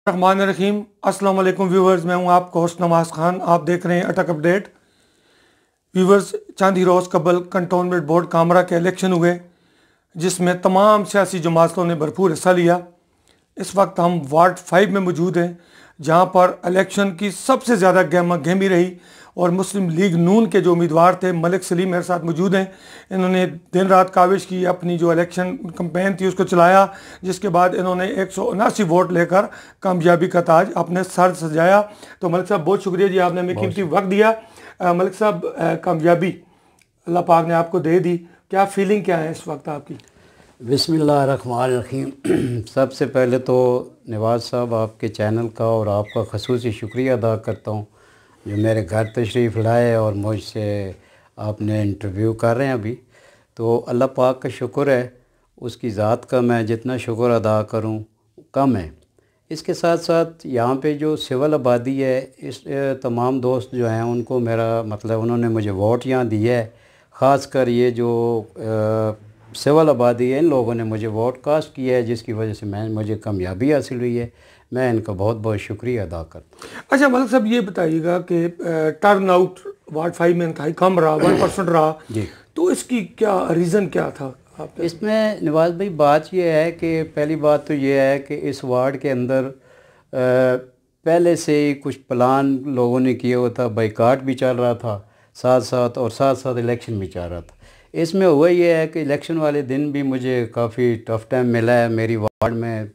रहमान रहीम। अस्सलाम वालेकुम व्यूवर्स, मैं हूं आपका होस्ट नवाज खान। आप देख रहे हैं अटक अपडेट। व्यूवर्स, चंद ही रोज़ कबल कंटोनमेंट बोर्ड कामरा के इलेक्शन हुए, जिसमें तमाम सियासी जमातों ने भरपूर हिस्सा लिया। इस वक्त हम वार्ड 5 में मौजूद हैं, जहां पर इलेक्शन की सबसे ज़्यादा गहमा गहमी रही और मुस्लिम लीग नून के जो उम्मीदवार थे मलिक सलीम मेरे साथ मौजूद हैं। इन्होंने दिन रात काविश की, अपनी जो इलेक्शन कैंपेन थी उसको चलाया, जिसके बाद इन्होंने 179 वोट लेकर कामयाबी का ताज अपने सर सजाया। तो मलिक साहब, बहुत शुक्रिया जी, आपने हमें कीमती वक्त दिया। मलिक साहब, कामयाबी अल्लाह पाक ने आपको दे दी, क्या फीलिंग क्या है इस वक्त आपकी? बिस्मिल्लाहिर्रहमानिर्रहीम। सबसे पहले तो नवाज़ साहब, आपके चैनल का और आपका ख़ुसूसी शुक्रिया अदा करता हूँ जो मेरे घर तशरीफ़ लाए और मुझसे आपने इंटरव्यू कर रहे हैं अभी। तो अल्लाह पाक का शुक्र है, उसकी ज़ात का मैं जितना शुक्र अदा करूँ कम है। इसके साथ साथ यहाँ पे जो सिविल आबादी है, इस तमाम दोस्त जो हैं उनको मेरा मतलब उन्होंने मुझे वोट यहाँ दिया है। ख़ासकर ये जो सिविल आबादी है, इन लोगों ने मुझे वोट कास्ट किया है, जिसकी वजह से मुझे कामयाबी हासिल हुई है। मैं इनका बहुत बहुत शुक्रिया अदा करता हूँ। अच्छा मलिक साहब, ये बताइएगा कि टर्न आउट वार्ड 5 में इंतहाई कम रहा, 1% रहा जी, तो इसकी क्या रीज़न क्या था? आप इसमें नवाज़ भाई बात यह है कि पहली बात तो ये है कि इस वार्ड के अंदर पहले से ही कुछ प्लान लोगों ने किया हुआ था, बाइकाट भी चल रहा था साथ साथ इलेक्शन भी चल रहा था। इसमें हुआ ये है कि इलेक्शन वाले दिन भी मुझे काफ़ी टफ़ टाइम मिला है। मेरी वार्ड में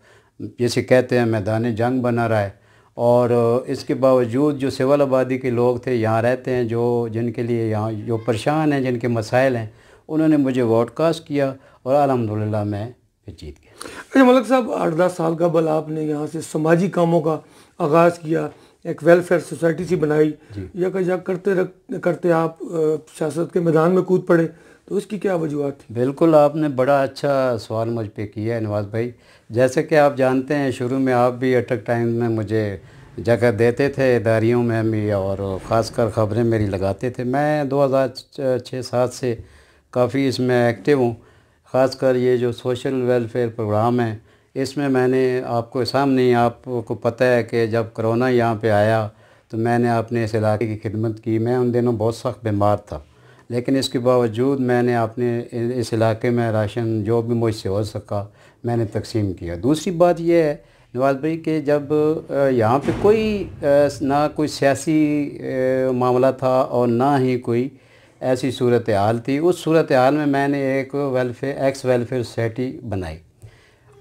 जैसे कहते हैं मैदान जंग बना रहा है, और इसके बावजूद जो सिविल आबादी के लोग थे यहाँ रहते हैं, जो जिनके लिए यहाँ जो परेशान हैं, जिनके मसाइल हैं, उन्होंने मुझे वोट कास्ट किया और अल्हम्दुलिल्लाह मैं जीत गया। अच्छा मलिक साहब, 8-10 साल कबल आपने यहाँ से समाजी कामों का आगाज़ किया, एक वेलफेयर सोसाइटी सी बनाई, या करते आप सियासत के मैदान में कूद पड़े, तो उसकी क्या वजूहत थी? बिल्कुल, आपने बड़ा अच्छा सवाल मुझ पे किया है नवाज़ भाई। जैसे कि आप जानते हैं, शुरू में आप भी अटक टाइम में मुझे जगह देते थे इदारियों में भी, और ख़ासकर ख़बरें मेरी लगाते थे। मैं 2006-07 से काफ़ी इसमें एक्टिव हूँ। ख़ासकर ये जो सोशल वेलफेयर प्रोग्राम है, इसमें मैंने आपको सामने आपको पता है कि जब कोरोना यहाँ पे आया तो मैंने अपने इस इलाके की खिदमत की। मैं उन दिनों बहुत सख्त बीमार था, लेकिन इसके बावजूद मैंने अपने इस इलाके में राशन जो भी मुझसे हो सका मैंने तकसीम किया। दूसरी बात यह है नवाज़ भाई कि जब यहाँ पे कोई ना कोई सियासी मामला था और ना ही कोई ऐसी सूरत हाल थी, उस सूरत हाल में मैंने एक वेलफेयर सोसाइटी बनाई,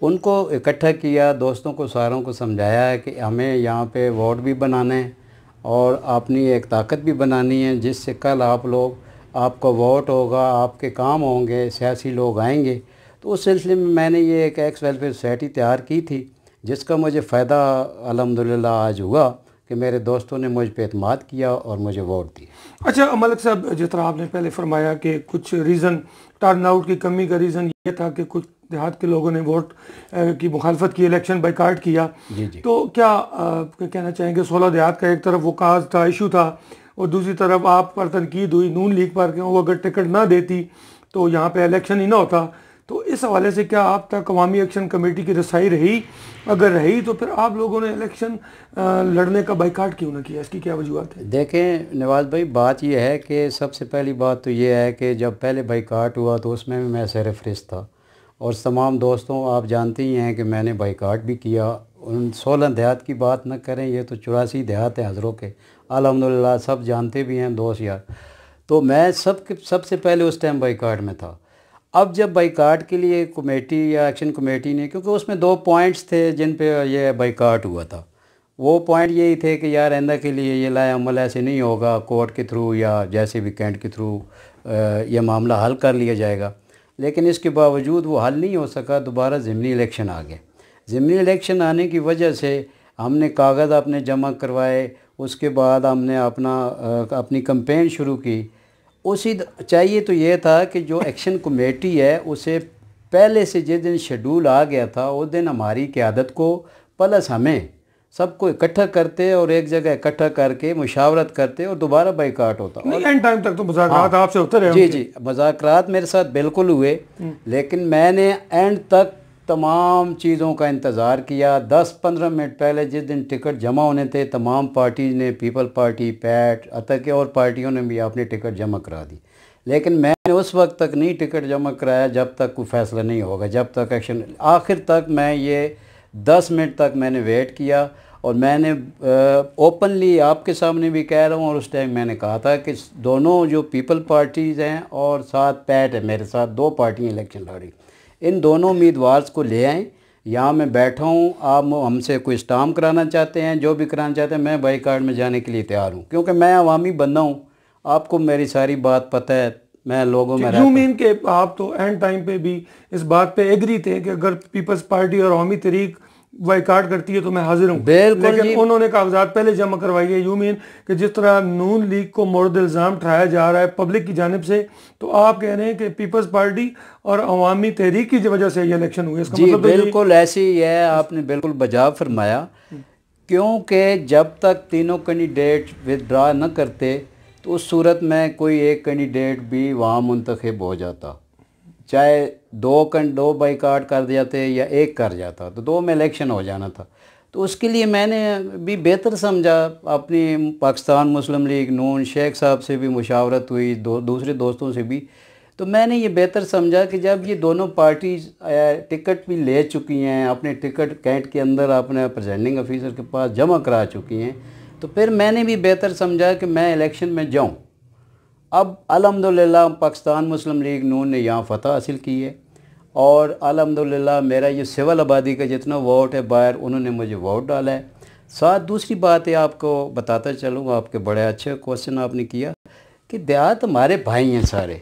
उनको इकट्ठा किया, दोस्तों को सारों को समझाया है कि हमें यहाँ पे वोट भी बनाने हैं और अपनी एक ताकत भी बनानी है, जिससे कल आपका वोट होगा, आपके काम होंगे, सियासी लोग आएंगे। तो उस सिलसिले में मैंने ये एक एक्स वेलफेयर सोसाइटी तैयार की थी, जिसका मुझे फ़ायदा अल्हम्दुलिल्लाह आज हुआ कि मेरे दोस्तों ने मुझ पे एतमाद किया और मुझे वोट दिया। अच्छा मलिक साहब, जिस तरह आपने पहले फरमाया कि कुछ रीज़न, टर्न आउट की कमी का रीज़न ये था कि कुछ देहात के लोगों ने वोट की मुखालफत की, इलेक्शन बाइकाट किया। जी जी। तो क्या कहना चाहेंगे, 16 देहात का एक तरफ वो काज था, इशू था, और दूसरी तरफ आप पर तनकीद हुई नून लीग पर कि वो अगर टिकट ना देती तो यहाँ पे इलेक्शन ही ना होता। तो इस हवाले से क्या आप तक अवामी एक्शन कमेटी की रसाई रही? अगर रही तो फिर आप लोगों ने इलेक्शन लड़ने का बाइकाट क्यों ना किया? इसकी क्या वजूहत है? देखें नवाज़ भाई, बात यह है कि सबसे पहली बात तो ये है कि जब पहले बाइकाट हुआ तो उसमें भी मैं सरफरिस्त था, और तमाम दोस्तों आप जानते ही हैं कि मैंने बाइकाट भी किया। उन 16 देहात की बात न करें, ये तो 84 देहात हैं हज़रों के, अल्हम्दुलिल्लाह सब जानते भी हैं दोस्त यार। तो मैं सबसे पहले उस टाइम बाइकाट में था। अब जब बाइकाट के लिए कमेटी या एक्शन कमेटी ने, क्योंकि उसमें 2 पॉइंट्स थे जिन पे ये बाइकाट हुआ था, वो पॉइंट यही थे कि यार आइंदा के लिए ये लाए अमल ऐसे नहीं होगा, कोर्ट के थ्रू या जैसे वीकेंड के थ्रू ये मामला हल कर लिया जाएगा। लेकिन इसके बावजूद वो हल नहीं हो सका, दोबारा ज़िमनी इलेक्शन आ गए। ज़िमनी इलेक्शन आने की वजह से हमने कागज़ अपने जमा करवाए, उसके बाद हमने अपनी कैंपेन शुरू की। चाहिए तो ये था कि जो एक्शन कमेटी है उसे पहले से जिस दिन शेड्यूल आ गया था उस दिन हमारी क़यादत को प्लस हमें सबको इकट्ठा करते और एक जगह इकट्ठा करके मुशावरत करते और दोबारा बाइकाट होता। नहीं, एंड टाइम तक तो मुज़ाकरात आपसे होते रहे। जी जी, मुज़ाकरात मेरे साथ बिल्कुल हुए, लेकिन मैंने एंड तक तमाम चीज़ों का इंतज़ार किया। 10-15 मिनट पहले जिस दिन टिकट जमा होने थे, तमाम पार्टी ने, पीपल पार्टी, पैट, अतः के और पार्टियों ने भी अपनी टिकट जमा करा दी। लेकिन मैंने उस वक्त तक नहीं टिकट जमा कराया जब तक कोई फ़ैसला नहीं होगा, जब तक एक्शन। आखिर तक मैं ये 10 मिनट तक मैंने वेट किया और मैंने ओपनली आपके सामने भी कह रहा हूँ, और उस टाइम मैंने कहा था कि दोनों जो पीपल पार्टीज़ हैं और साथ पैट है, मेरे साथ 2 पार्टियाँ इलेक्शन लड़ी, इन दोनों उम्मीदवार को ले आएँ। यहाँ मैं बैठा हूँ, आप हमसे कोई स्टाम्प कराना चाहते हैं, जो भी कराना चाहते हैं, मैं बाईकाट में जाने के लिए तैयार हूँ, क्योंकि मैं अवामी बंदा हूँ। आपको मेरी सारी बात पता है, मैं लोगों में यू मीन के आप तो एंड टाइम पे भी इस बात पे एग्री थे कि अगर पीपल्स पार्टी और अवामी तहरीक बाईकाट करती है तो मैं हाजिर हूँ, लेकिन उन्होंने कागजात पहले जमा करवाई है। यू मीन कि जिस तरह नून लीग को मुर्द इल्ज़ाम ठहराया जा रहा है पब्लिक की जानिब से, तो आप कह रहे हैं कि पीपल्स पार्टी और अवामी तहरीक की वजह से ये इलेक्शन हुए? इसका मतलब बिल्कुल ऐसे ही है, आपने बिल्कुल बजा फरमाया। क्योंकि जब तक तीनों कैंडिडेट विदड्रा न करते तो उस सूरत में कोई एक कैंडिडेट भी वहाँ मुंतखब हो जाता, चाहे 2 बाईकाट कर जाते या 1 कर जाता, तो 2 में इलेक्शन हो जाना था। तो उसके लिए मैंने भी बेहतर समझा, अपनी पाकिस्तान मुस्लिम लीग नून शेख साहब से भी मुशावरत हुई, दूसरे दोस्तों से भी, तो मैंने ये बेहतर समझा कि जब ये दोनों पार्टीज़ टिकट भी ले चुकी हैं, अपने टिकट कैंट के अंदर अपने प्रेजेंटिंग ऑफिसर के पास जमा करा चुकी हैं, तो फिर मैंने भी बेहतर समझा कि मैं इलेक्शन में जाऊं। अब अल्हम्दुलिल्लाह पाकिस्तान मुस्लिम लीग नून ने यहाँ फ़तह हासिल की है, और अल्हम्दुलिल्लाह मेरा ये सिविल आबादी का जितना वोट है बाहर, उन्होंने मुझे वोट डाला है। साथ दूसरी बात है, आपको बताता चलूँ, आपके बड़े अच्छे क्वेश्चन आपने किया कि देहात हमारे भाई हैं सारे,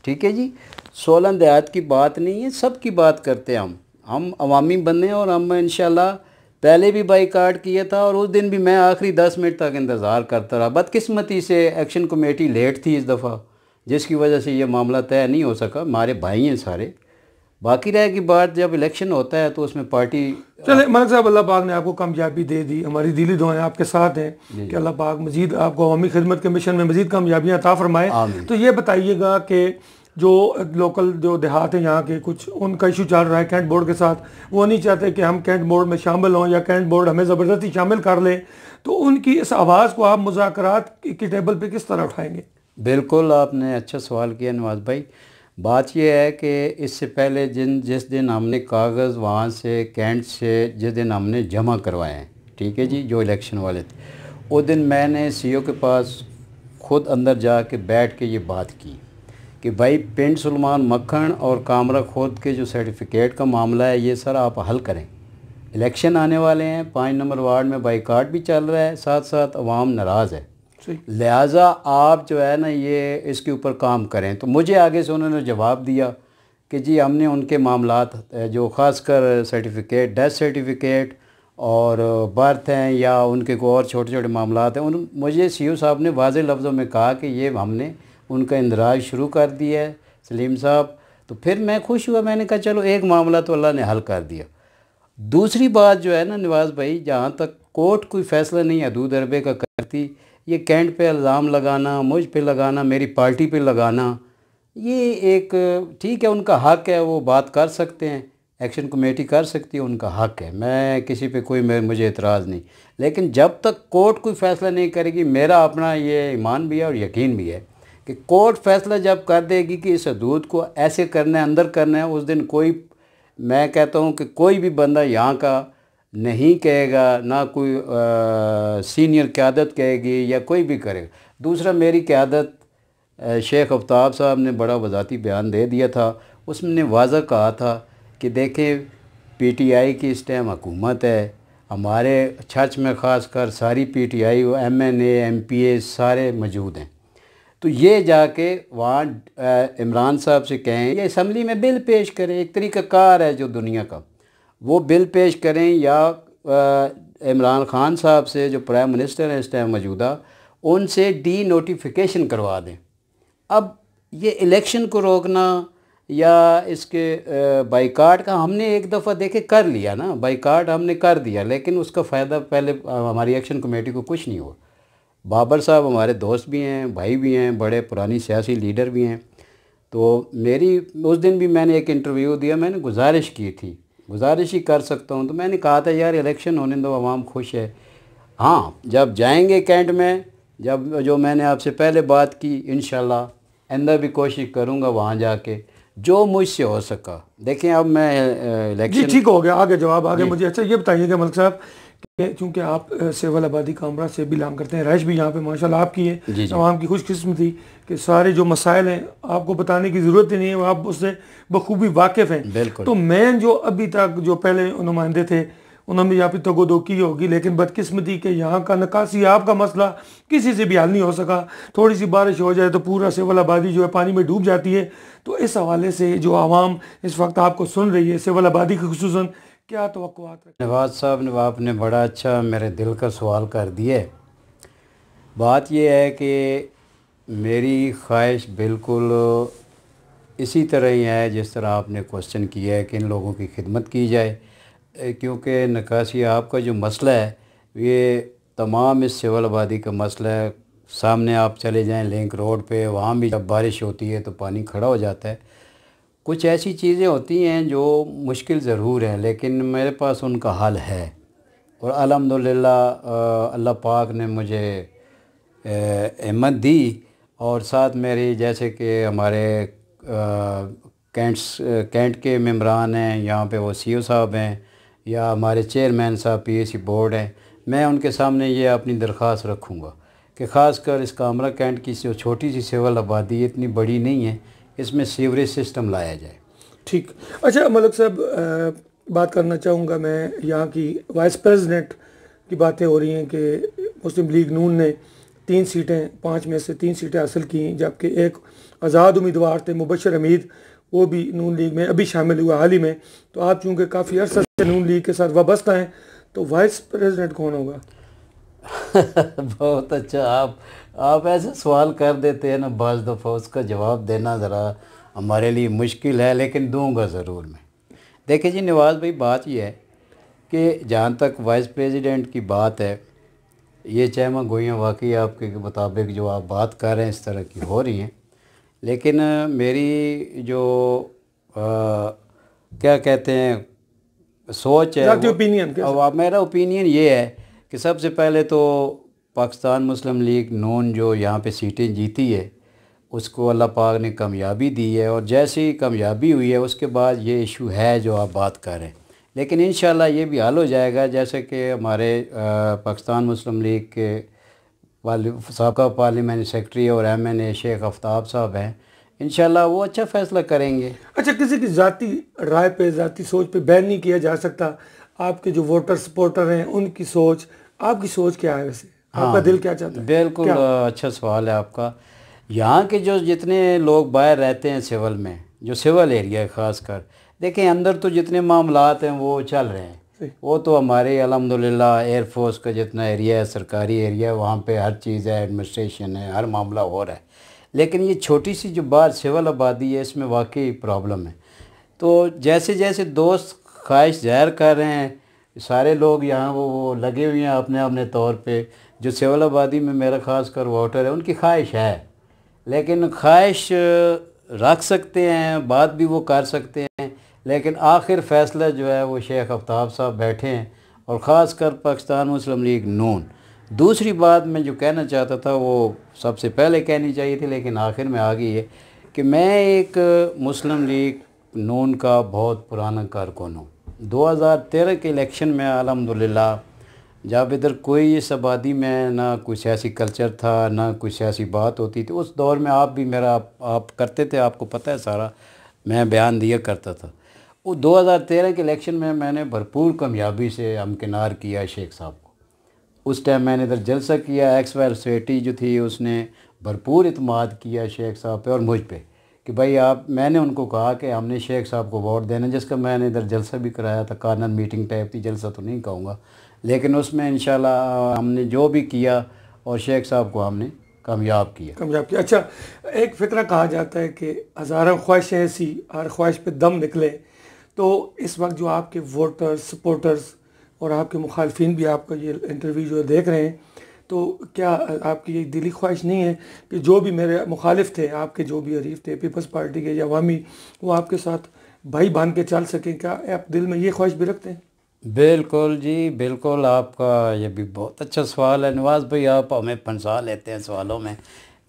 ठीक है जी, 16 देहात की बात नहीं है, सब की बात करते हैं हम अवामी बंदे हैं, और हम इंशाल्लाह पहले भी बाईकाट किया था, और उस दिन भी मैं आखिरी 10 मिनट तक इंतज़ार करता रहा। बदकिस्मती से एक्शन कमेटी लेट थी इस दफ़ा, जिसकी वजह से ये मामला तय नहीं हो सका। हमारे भाई हैं सारे, बाकी रह की बात जब इलेक्शन होता है तो उसमें पार्टी। चले मलिक साहब, अल्लाह पाक ने आपको कामयाबी दे दी, हमारी दिली दुआएं आपके साथ हैं कि अल्लाह पाक मजीद आपको अवामी खिदमत के मिशन में मजीद कामयाबियाँ अता फरमाए। तो ये बताइएगा कि जो लोकल जो देहात हैं यहाँ के, कुछ उनका इशू चल रहा है कैंट बोर्ड के साथ, वो नहीं चाहते कि हम कैंट बोर्ड में शामिल हों या कैंट बोर्ड हमें ज़बरदस्ती शामिल कर ले, तो उनकी इस आवाज़ को आप मुज़ाकरात की टेबल पे किस तरह उठाएंगे? बिल्कुल आपने अच्छा सवाल किया नवाज़ भाई। बात यह है कि इससे पहले जिस दिन हमने कागज़ वहाँ से कैंट से जिस दिन हमने जमा करवाए हैं, ठीक है जी, जो इलेक्शन वाले थे, उस दिन मैंने सीओ के पास खुद अंदर जाके बैठ के ये बात की कि भाई पिंड सुलेमान मक्खन और कामरा खोद के जो सर्टिफिकेट का मामला है, ये सर आप हल करें। इलेक्शन आने वाले हैं, 5 नंबर वार्ड में बाईकाट भी चल रहा है, साथ साथ अवाम नाराज़ है, लिहाजा आप जो है ना ये इसके ऊपर काम करें। तो मुझे आगे से उन्होंने जवाब दिया कि जी हमने उनके मामलात जो ख़ासकर सर्टिफिकेट, डेथ सर्टिफिकेट और बर्थ हैं या उनके को और छोटे छोटे मामलात हैं, मुझे सीओ साहब ने वाज़े लफ्ज़ों में कहा कि ये हमने उनका इंदराज शुरू कर दिया है सलीम साहब। तो फिर मैं खुश हुआ, मैंने कहा चलो एक मामला तो अल्लाह ने हल कर दिया। दूसरी बात जो है ना नवाज़ भाई, जहाँ तक कोर्ट कोई फ़ैसला नहीं हदूद अरबे का करती, ये कैंट पे इल्ज़ाम लगाना, मुझ पे लगाना, मेरी पार्टी पे लगाना, ये एक ठीक है, उनका हक़ है, वो बात कर सकते हैं, एक्शन कमेटी कर सकती है, उनका हक़ है, मैं किसी पे कोई मुझे एतराज़ नहीं। लेकिन जब तक कोर्ट कोई फ़ैसला नहीं करेगी, मेरा अपना ये ईमान भी है और यकीन भी है कि कोर्ट फ़ैसला जब कर देगी कि इस हदूद को ऐसे करना है, अंदर करना है, उस दिन कोई, मैं कहता हूँ कि कोई भी बंदा यहाँ का नहीं कहेगा, ना कोई सीनियर क़यादत कहेगी या कोई भी करेगा। दूसरा, मेरी क़यादत शेख आफ्ताब साहब ने बड़ा वज़ाती बयान दे दिया था, उसने वाज़ह कहा था कि देखें पीटीआई की इस टाइम हुकूमत है, हमारे चर्च में ख़ास कर सारी पीटीआई एमएनए एमपीए सारे मौजूद हैं, तो ये जाके वहाँ इमरान साहब से कहें ये असम्बली में बिल पेश करें, एक तरीक़ाकार है जो दुनिया का, वो बिल पेश करें, या इमरान खान साहब से जो प्राइम मिनिस्टर हैं इस टाइम मौजूदा, उनसे डी नोटिफिकेशन करवा दें। अब ये इलेक्शन को रोकना या इसके बाईकाट का हमने एक दफ़ा देखे कर लिया ना, बाईकाट हमने कर दिया, लेकिन उसका फ़ायदा पहले हमारी एक्शन कमेटी को कुछ नहीं हुआ। बाबर साहब हमारे दोस्त भी हैं, भाई भी हैं, बड़े पुरानी सियासी लीडर भी हैं। तो मेरी उस दिन भी मैंने एक इंटरव्यू दिया, मैंने गुजारिश की थी गुजारिश ही कर सकता हूँ। तो मैंने कहा था यार इलेक्शन होने दो, आवाम खुश है। हाँ, जब जाएंगे कैंट में, जब जो मैंने आपसे पहले बात की, इंशाल्लाह आइंदा भी कोशिश करूँगा वहाँ जाके जो मुझसे हो सका। देखें अब मैं जी इलेक्शन ठीक हो गया, आगे जवाब आगे जी मुझे। अच्छा ये बताइएगा मलिक साहब कि चूँकि आप सेवल आबादी कामरा से बिलोंग करते हैं, रहाइश भी यहाँ पे माशाल्लाह आपकी है, जी जी तमाम की खुशकिस्मती कि सारे जो मसाइल हैं आपको बताने की ज़रूरत ही नहीं है, आप उससे बखूबी वाकिफ़ हैं। बिल्कुल तो मेन जो अभी तक जो पहले नुमाइंदे थे उन्होंने यहाँ पे तगोदोकी होगी, लेकिन बदकिस्मती के यहाँ का निकासी आपका मसला किसी से भी हल नहीं हो सका। थोड़ी सी बारिश हो जाए तो पूरा सेवल आबादी जो है पानी में डूब जाती है। तो इस हवाले से जो आवाम इस वक्त आपको सुन रही है सेवल आबादी की खुसूसन, क्या तवक्कुआत रखते हैं? नवाज साहब ने आपने बड़ा अच्छा मेरे दिल का सवाल कर दिया। बात यह है कि मेरी ख्वाहिश बिल्कुल इसी तरह ही है जिस तरह आपने क्वेश्चन किया है कि इन लोगों की खिदमत की जाए। क्योंकि निकासी आपका जो मसला है ये तमाम इस सिविल आबादी का मसला है। सामने आप चले जाएं लिंक रोड पे, वहाँ भी जब बारिश होती है तो पानी खड़ा हो जाता है। कुछ ऐसी चीज़ें होती हैं जो मुश्किल ज़रूर हैं, लेकिन मेरे पास उनका हल है। और अल्हम्दुलिल्लाह अल्लाह पाक ने मुझे हिम्मत दी। और साथ मेरी जैसे कि हमारे कैंट के मेंबरान हैं, यहाँ पे वो सीईओ साहब हैं या हमारे चेयरमैन साहब पीएसी बोर्ड हैं, मैं उनके सामने ये अपनी दरख्वास्त रखूँगा कि ख़ासकर इस कामरा कैंट की जो छोटी सी सिविल आबादी इतनी बड़ी नहीं है, इसमें सीवरेज सिस्टम लाया जाए। ठीक। अच्छा मलिक साहब बात करना चाहूँगा मैं, यहाँ की वाइस प्रेसिडेंट की बातें हो रही हैं कि मुस्लिम लीग नून ने 3 सीटें, 5 में से 3 सीटें हासिल की, जबकि एक आज़ाद उम्मीदवार थे मुबशर हमीद, वो भी नून लीग में अभी शामिल हुआ हाल ही में। तो आप चूँकि काफ़ी अर्सा से नून लीग के साथ वाबस्ता हैं, तो वाइस प्रेसिडेंट कौन होगा? बहुत अच्छा, आप ऐसे सवाल कर देते हैं ना बाज़ दफ़ा, उसका जवाब देना ज़रा हमारे लिए मुश्किल है, लेकिन दूंगा ज़रूर मैं। देखिए जी नवाज़ भाई, बात यह है कि जहाँ तक वाइस प्रेसिडेंट की बात है, ये चहमा गोइयाँ वाकई आपके मुताबिक जो आप बात कर रहे हैं इस तरह की हो रही हैं। लेकिन मेरी जो क्या कहते हैं सोच है ओपिनियन अब मेरा ओपिनियन ये है कि सबसे पहले तो पाकिस्तान मुस्लिम लीग नून जो यहाँ पे सीटें जीती है उसको अल्लाह पाक ने कामयाबी दी है। और जैसे ही कामयाबी हुई है उसके बाद ये इशू है जो आप बात कर रहे हैं, लेकिन इंशाल्लाह ये भी हल हो जाएगा। जैसे कि हमारे पाकिस्तान मुस्लिम लीग के साबका पार्लियामेंट सेक्रेटरी और MNA शेख आफ्ताब साहब हैं, इंशाल्लाह वो अच्छा फ़ैसला करेंगे। अच्छा, किसी की ज़ाती राय पे, ज़ाती सोच पे बैन नहीं किया जा सकता। आपके जो वोटर सपोर्टर हैं उनकी सोच, आपकी सोच क्या है वैसे? आपका दिल क्या चाहता है? बिल्कुल अच्छा सवाल है आपका। यहाँ के जो जितने लोग बाहर रहते हैं सिविल में, जो सिविल एरिया है ख़ासकर, देखें अंदर तो जितने मामलात हैं वो चल रहे हैं, वो तो हमारे अल्हम्दुलिल्लाह एयरफोर्स का जितना एरिया है, सरकारी एरिया है, वहाँ पे हर चीज़ है, एडमिनिस्ट्रेशन है, हर मामला हो रहा है। लेकिन ये छोटी सी जो बाहर सिविल आबादी है इसमें वाकई प्रॉब्लम है। तो जैसे जैसे दोस्त ख्वाहिश ज़ाहिर कर रहे हैं सारे लोग यहाँ वो लगे हुए हैं अपने अपने तौर पे। जो सिविल आबादी में मेरा ख़ास कर वोटर है उनकी ख्वाहिश है, लेकिन ख्वाहिश रख सकते हैं, बात भी वो कर सकते हैं, लेकिन आखिर फ़ैसला जो है वो शेख आफ्ताब साहब बैठे हैं और ख़ास कर पाकिस्तान मुस्लिम लीग नून। दूसरी बात मैं जो कहना चाहता था वो सबसे पहले कहनी चाहिए थी लेकिन आखिर में आ गई है कि मैं एक मुस्लिम लीग नून का बहुत पुराना कारकुन हूँ। 2013 के इलेक्शन में अल्हम्दुलिल्लाह जब इधर कोई इस आबादी में ना कोई सियासी कल्चर था, ना कोई सियासी बात होती थी, उस दौर में आप भी मेरा आप करते थे, आपको पता है सारा, मैं बयान दिया करता था। वो 2013 के इलेक्शन में मैंने भरपूर कामयाबी से हमकिनार किया शेख साहब को। उस टाइम मैंने इधर जलसा किया, एक्सवायर स्वेटी जो थी उसने भरपूर इत्माद किया शेख साहब पे और मुझ पे कि भाई आप, मैंने उनको कहा कि हमने शेख साहब को वोट देना, जिसका मैंने इधर जलसा भी कराया था, कार्नर मीटिंग टाइप थी, जलसा तो नहीं कहूँगा, लेकिन उसमें इंशाल्लाह हमने जो भी किया और शेख साहब को हमने कामयाब किया। अच्छा, एक फ़िक्रा कहा जाता है कि हज़ारों ख्वाहिशें ऐसी, हर ख्वाहिश पे दम निकले। तो इस वक्त जो आपके वोटर्स, सपोर्टर्स और आपके मुखालफिन भी आपका ये इंटरव्यू जो देख रहे हैं, तो क्या आपकी ये दिली ख्वाहिश नहीं है कि जो भी मेरे मुखालिफ थे, आपके जो भी हरीफ थे पीपल्स पार्टी के या अवामी, वो आपके साथ भाई बांध के चल सकें, क्या आप दिल में ये ख्वाहिश भी रखते हैं? बिल्कुल जी, बिल्कुल। आपका ये भी बहुत अच्छा सवाल है नवाज़ भाई, आप हमें फंसा लेते हैं सवालों में।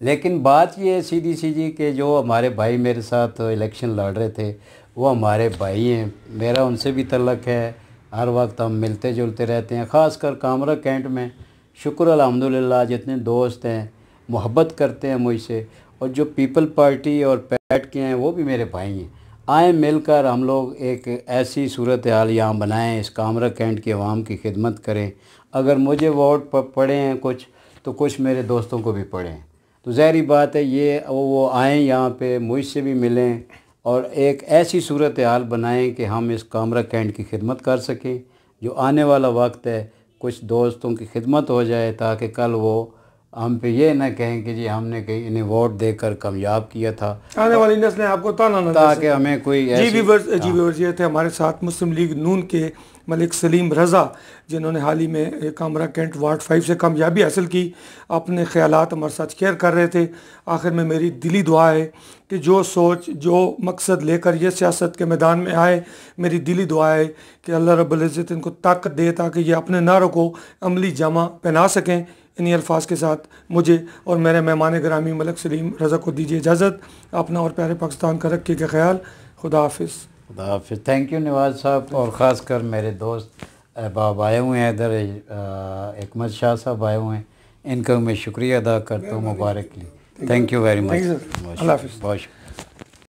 लेकिन बात ये है सीधी सी जी कि जो हमारे भाई मेरे साथ इलेक्शन लड़ रहे थे वो हमारे भाई हैं, मेरा उनसे भी तल्लक है, हर वक्त हम मिलते जुलते रहते हैं, ख़ासकर कामरा कैंट में। शुक्र अल्हम्दुलिल्लाह जितने दोस्त हैं मोहब्बत करते हैं मुझसे, और जो पीपल पार्टी और पैट के हैं वो भी मेरे भाई हैं। आए मिलकर हम लोग एक ऐसी सूरत हाल यहाँ बनाएं, इस कामरा कैंट की आवाम की खिदमत करें। अगर मुझे वोट पड़े हैं कुछ, तो कुछ मेरे दोस्तों को भी पड़े हैं, तो ज़ाहिर बात है ये वो आएँ यहाँ पे, मुझसे भी मिलें और एक ऐसी सूरत हाल बनाएं कि हम इस कामरा कैंट की खिदमत कर सकें। जो आने वाला वक्त है कुछ दोस्तों की खिदमत हो जाए, ताकि कल वो हम पे ये ना कहें कि जी हमने कहीं इन्हें वोट देकर कामयाब किया था, आने वाली नस्लें आपको ताना ना दे ताकि सकें। हमें कोई जी ऐसी व्यूवर्स ये थे हमारे साथ मुस्लिम लीग नून के मलिक सलीम रज़ा, जिन्होंने हाल ही में कामरा कैंट वार्ड 5 से कामयाबी हासिल की। अपने ख्यालात हमारे साथ शेयर कर रहे थे। आखिर में मेरी दिली दुआ है कि जो सोच जो मकसद लेकर ये सियासत के मैदान में आए, मेरी दिली दुआ है कि अल्लाह रब्बुल इज़्ज़त इनको ताकत दे ताकि ये अपने नारों को अमली जामा पहना सकें। इन्हीं अल्फाज के साथ मुझे और मेरे मेहमान गिरामी मलिक सलीम रज़ा को दीजिए इजाज़त। अपना और प्यारे पाकिस्तान का रखिएगा ख्याल। खुदा हाफिज़। खुदा हाफिज़। थैंक यू नवाज़ साहब, और ख़ासकर मेरे दोस्त अहबाब आए हुए हैं इधर, हिकमत शाह साहब आए हुए हैं, इनका मैं शुक्रिया अदा करता हूँ मुबारक के लिए। Thank you very much. Allah हाफिज़। बहुत शुक्रिया।